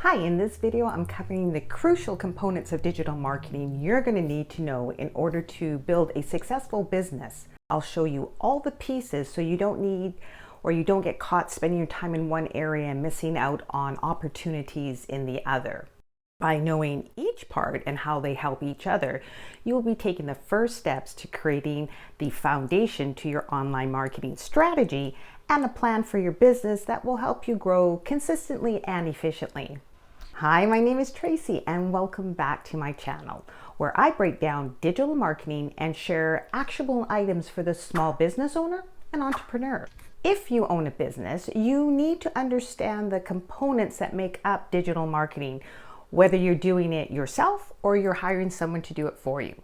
Hi, in this video I'm covering the crucial components of digital marketing you're going to need to know in order to build a successful business. I'll show you all the pieces so you don't get caught spending your time in one area and missing out on opportunities in the other. By knowing each part and how they help each other, you will be taking the first steps to creating the foundation to your online marketing strategy and a plan for your business that will help you grow consistently and efficiently. Hi, my name is Tracy and welcome back to my channel where I break down digital marketing and share actionable items for the small business owner and entrepreneur. If you own a business, you need to understand the components that make up digital marketing, whether you're doing it yourself or you're hiring someone to do it for you.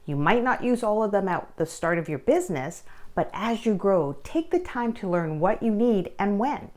You might not use all of them at the start of your business, but as you grow, take the time to learn what you need and when.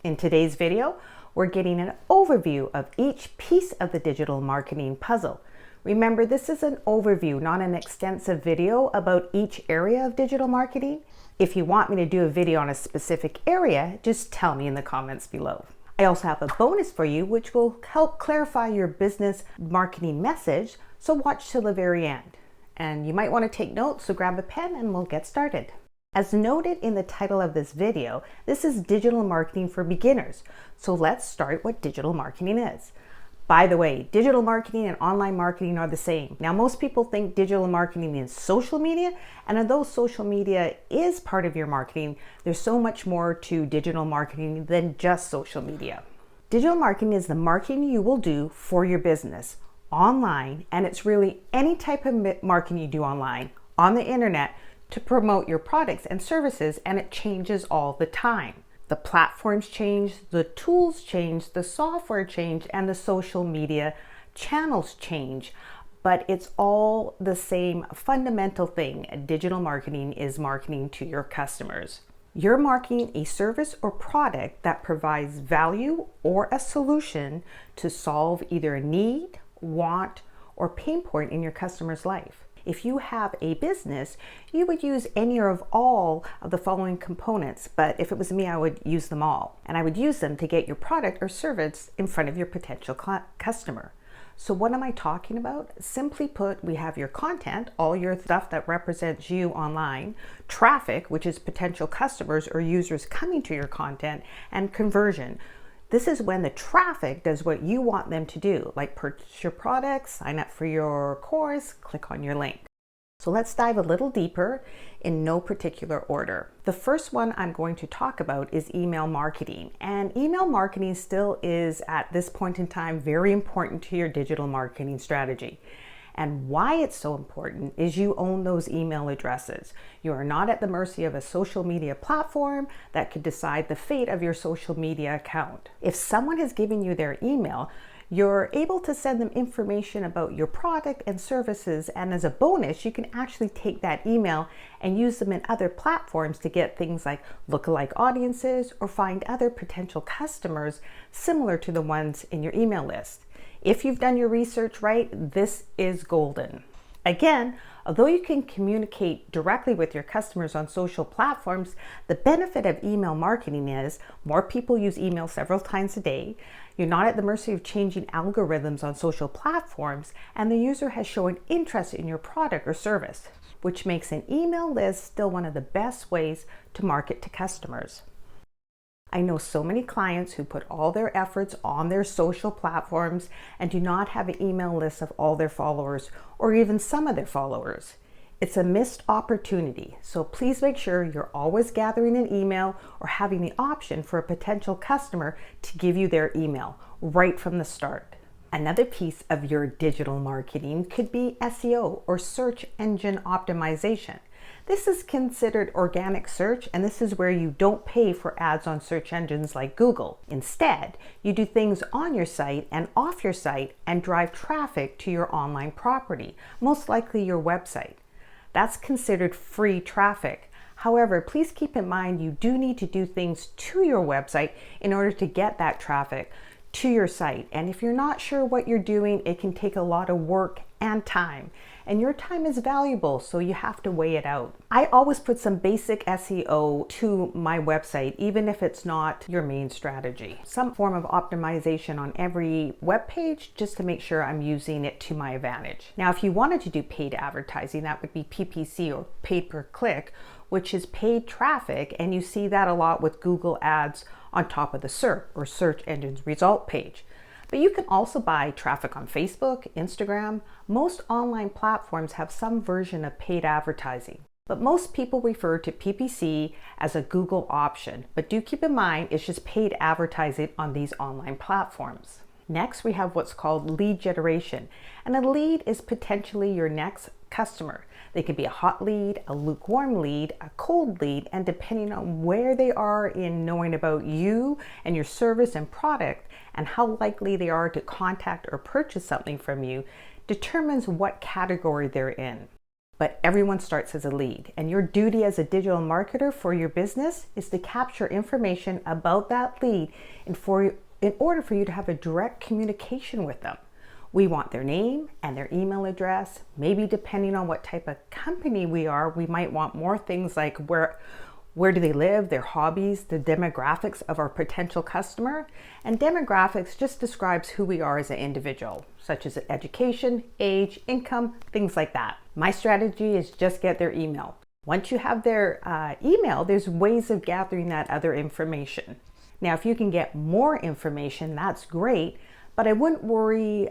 In today's video, we're getting an overview of each piece of the digital marketing puzzle. Remember, this is an overview, not an extensive video about each area of digital marketing. If you want me to do a video on a specific area, just tell me in the comments below. I also have a bonus for you, which will help clarify your business marketing message, so watch till the very end. And you might want to take notes, so grab a pen and we'll get started. As noted in the title of this video, this is digital marketing for beginners. So let's start what digital marketing is. By the way, digital marketing and online marketing are the same. Now, most people think digital marketing is social media, and although social media is part of your marketing, there's so much more to digital marketing than just social media. Digital marketing is the marketing you will do for your business online, and it's really any type of marketing you do online, on the internet, to promote your products and services, and it changes all the time. The platforms change, the tools change, the software change, and the social media channels change, but it's all the same fundamental thing. Digital marketing is marketing to your customers. You're marketing a service or product that provides value or a solution to solve either a need, want, or pain point in your customer's life. If you have a business, you would use any or all of the following components, but if it was me, I would use them all. And I would use them to get your product or service in front of your potential customer. So what am I talking about? Simply put, we have your content, all your stuff that represents you online, traffic, which is potential customers or users coming to your content, and conversion. This is when the traffic does what you want them to do, like purchase your products, sign up for your course, click on your link. So let's dive a little deeper in no particular order. The first one I'm going to talk about is email marketing. And email marketing still is, at this point in time, very important to your digital marketing strategy. And why it's so important is you own those email addresses. You are not at the mercy of a social media platform that could decide the fate of your social media account. If someone has given you their email, you're able to send them information about your product and services, and as a bonus, you can actually take that email and use them in other platforms to get things like lookalike audiences or find other potential customers similar to the ones in your email list. If you've done your research right, this is golden. Again, although you can communicate directly with your customers on social platforms, the benefit of email marketing is more people use email several times a day. You're not at the mercy of changing algorithms on social platforms, and the user has shown interest in your product or service, which makes an email list still one of the best ways to market to customers. I know so many clients who put all their efforts on their social platforms and do not have an email list of all their followers or even some of their followers. It's a missed opportunity, so please make sure you're always gathering an email or having the option for a potential customer to give you their email right from the start. Another piece of your digital marketing could be SEO, or search engine optimization. This is considered organic search, and this is where you don't pay for ads on search engines like Google. Instead, you do things on your site and off your site and drive traffic to your online property, most likely your website. That's considered free traffic. However, please keep in mind you do need to do things to your website in order to get that traffic to your site. And if you're not sure what you're doing, it can take a lot of work and time. And your time is valuable, so you have to weigh it out. I always put some basic SEO to my website, even if it's not your main strategy. Some form of optimization on every web page, just to make sure I'm using it to my advantage. Now, if you wanted to do paid advertising, that would be PPC, or paid per click, which is paid traffic, and you see that a lot with Google ads on top of the SERP, or search engine's result page. But you can also buy traffic on Facebook, Instagram. Most online platforms have some version of paid advertising, but most people refer to PPC as a Google option. But do keep in mind, it's just paid advertising on these online platforms. Next, we have what's called lead generation. And a lead is potentially your next customer. They can be a hot lead, a lukewarm lead, a cold lead, and depending on where they are in knowing about you and your service and product, and how likely they are to contact or purchase something from you, determines what category they're in. But everyone starts as a lead, and your duty as a digital marketer for your business is to capture information about that lead in order for you to have a direct communication with them. We want their name and their email address. Maybe depending on what type of company we are, we might want more things like where do they live, their hobbies, the demographics of our potential customer. And demographics just describes who we are as an individual, such as education, age, income, things like that. My strategy is just get their email. Once you have their email, there's ways of gathering that other information. Now, if you can get more information, that's great. But I wouldn't worry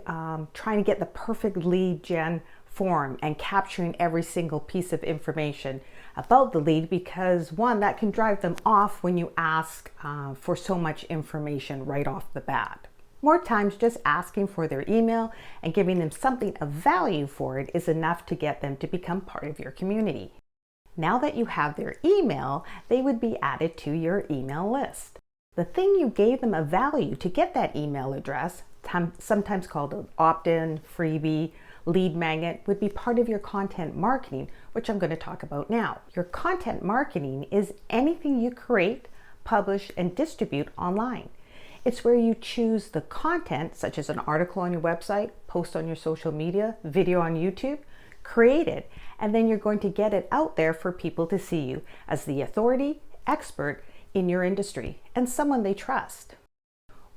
trying to get the perfect lead gen form and capturing every single piece of information about the lead, because one, that can drive them off when you ask for so much information right off the bat. More times, just asking for their email and giving them something of value for it is enough to get them to become part of your community. Now that you have their email, they would be added to your email list. The thing you gave them a value to get that email address, sometimes called an opt-in, freebie, lead magnet, would be part of your content marketing, which I'm going to talk about now. Your content marketing is anything you create, publish, and distribute online. It's where you choose the content, such as an article on your website, post on your social media, video on YouTube, create it, and then you're going to get it out there for people to see you as the authority, expert in your industry, and someone they trust.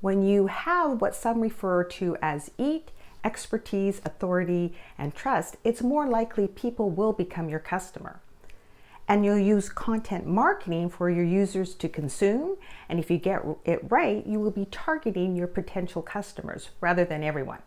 When you have what some refer to as EAT, expertise, authority, and trust, it's more likely people will become your customer. And you'll use content marketing for your users to consume, and if you get it right, you will be targeting your potential customers rather than everyone.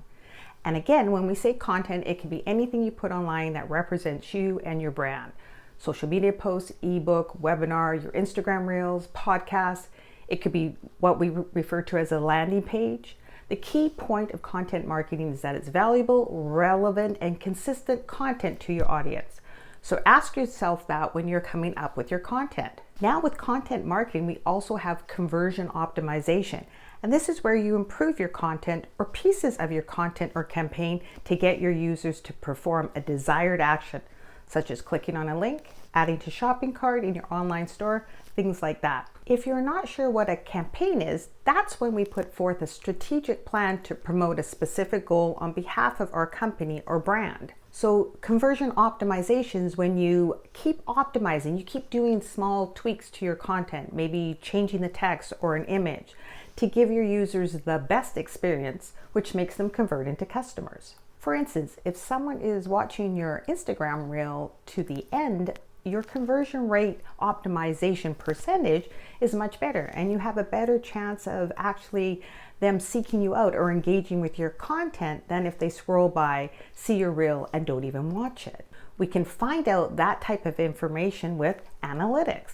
And again, when we say content, it can be anything you put online that represents you and your brand. Social media posts, ebook, webinar, your Instagram reels, podcasts. It could be what we refer to as a landing page. The key point of content marketing is that it's valuable, relevant, and consistent content to your audience. So ask yourself that when you're coming up with your content. Now with content marketing, we also have conversion optimization. And this is where you improve your content or pieces of your content or campaign to get your users to perform a desired action, such as clicking on a link, adding to shopping cart in your online store, things like that. If you're not sure what a campaign is, that's when we put forth a strategic plan to promote a specific goal on behalf of our company or brand. So conversion optimization is when you keep optimizing, you keep doing small tweaks to your content, maybe changing the text or an image to give your users the best experience, which makes them convert into customers. For instance, if someone is watching your Instagram reel to the end, your conversion rate optimization percentage is much better, and you have a better chance of actually them seeking you out or engaging with your content than if they scroll by, see your reel, and don't even watch it. We can find out that type of information with analytics.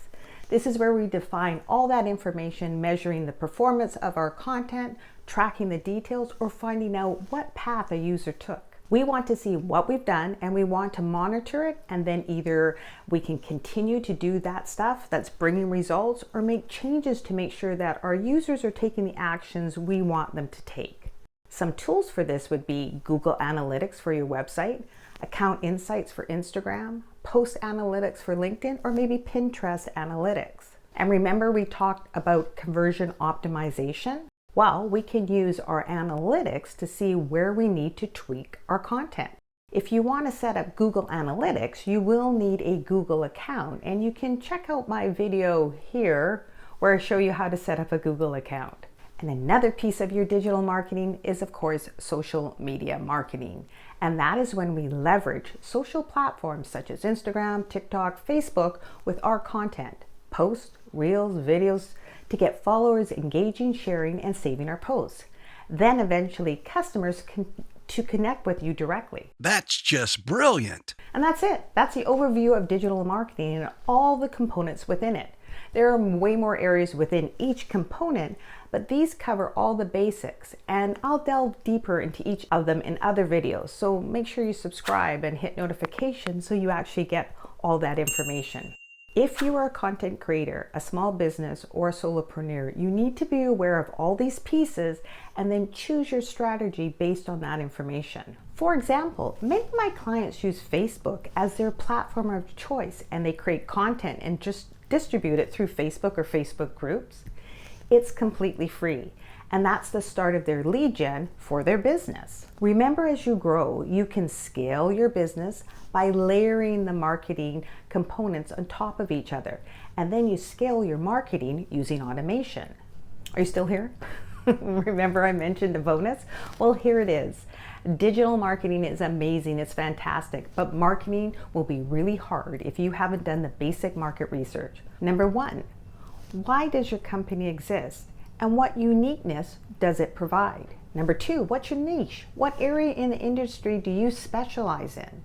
This is where we define all that information, measuring the performance of our content, tracking the details, or finding out what path a user took. We want to see what we've done and we want to monitor it, and then either we can continue to do that stuff that's bringing results or make changes to make sure that our users are taking the actions we want them to take. Some tools for this would be Google Analytics for your website, Account Insights for Instagram, Post Analytics for LinkedIn, or maybe Pinterest Analytics. And remember, we talked about conversion optimization. Well, we can use our analytics to see where we need to tweak our content. If you want to set up Google Analytics, you will need a Google account, and you can check out my video here where I show you how to set up a Google account. And another piece of your digital marketing is, of course, social media marketing. And that is when we leverage social platforms such as Instagram, TikTok, Facebook with our content, posts, reels, videos, to get followers engaging, sharing, and saving our posts. Then eventually customers can to connect with you directly. That's just brilliant. And that's it. That's the overview of digital marketing and all the components within it. There are way more areas within each component, but these cover all the basics, and I'll delve deeper into each of them in other videos. So make sure you subscribe and hit notifications so you actually get all that information. If you are a content creator, a small business, or a solopreneur, you need to be aware of all these pieces and then choose your strategy based on that information. For example, many of my clients use Facebook as their platform of choice, and they create content and just distribute it through Facebook or Facebook groups. It's completely free, and that's the start of their lead gen for their business. Remember, as you grow, you can scale your business by layering the marketing components on top of each other, and then you scale your marketing using automation. Are you still here? Remember I mentioned a bonus? Well, here it is. Digital marketing is amazing, it's fantastic, but marketing will be really hard if you haven't done the basic market research. Number one, why does your company exist? And what uniqueness does it provide? Number two, what's your niche? What area in the industry do you specialize in?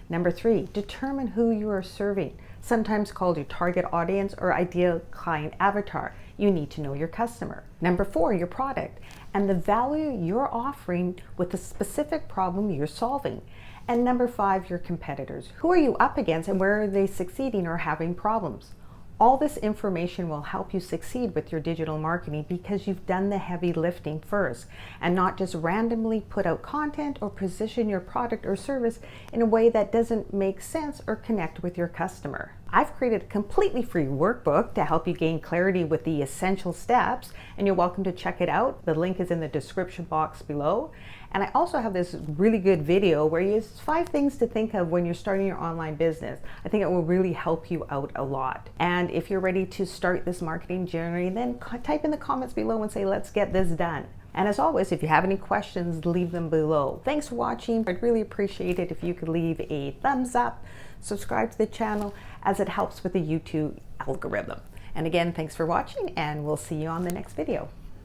Number three, determine who you are serving, sometimes called your target audience or ideal client avatar. You need to know your customer. Number four, your product and the value you're offering with the specific problem you're solving. And number five, your competitors. Who are you up against and where are they succeeding or having problems? All this information will help you succeed with your digital marketing because you've done the heavy lifting first and not just randomly put out content or position your product or service in a way that doesn't make sense or connect with your customer. I've created a completely free workbook to help you gain clarity with the essential steps, and you're welcome to check it out. The link is in the description box below. And I also have this really good video where you use 5 things to think of when you're starting your online business. I think it will really help you out a lot. And if you're ready to start this marketing journey, then type in the comments below and say, let's get this done. And as always, if you have any questions, leave them below. Thanks for watching. I'd really appreciate it if you could leave a thumbs up, subscribe to the channel, as it helps with the YouTube algorithm. And again, thanks for watching, and we'll see you on the next video.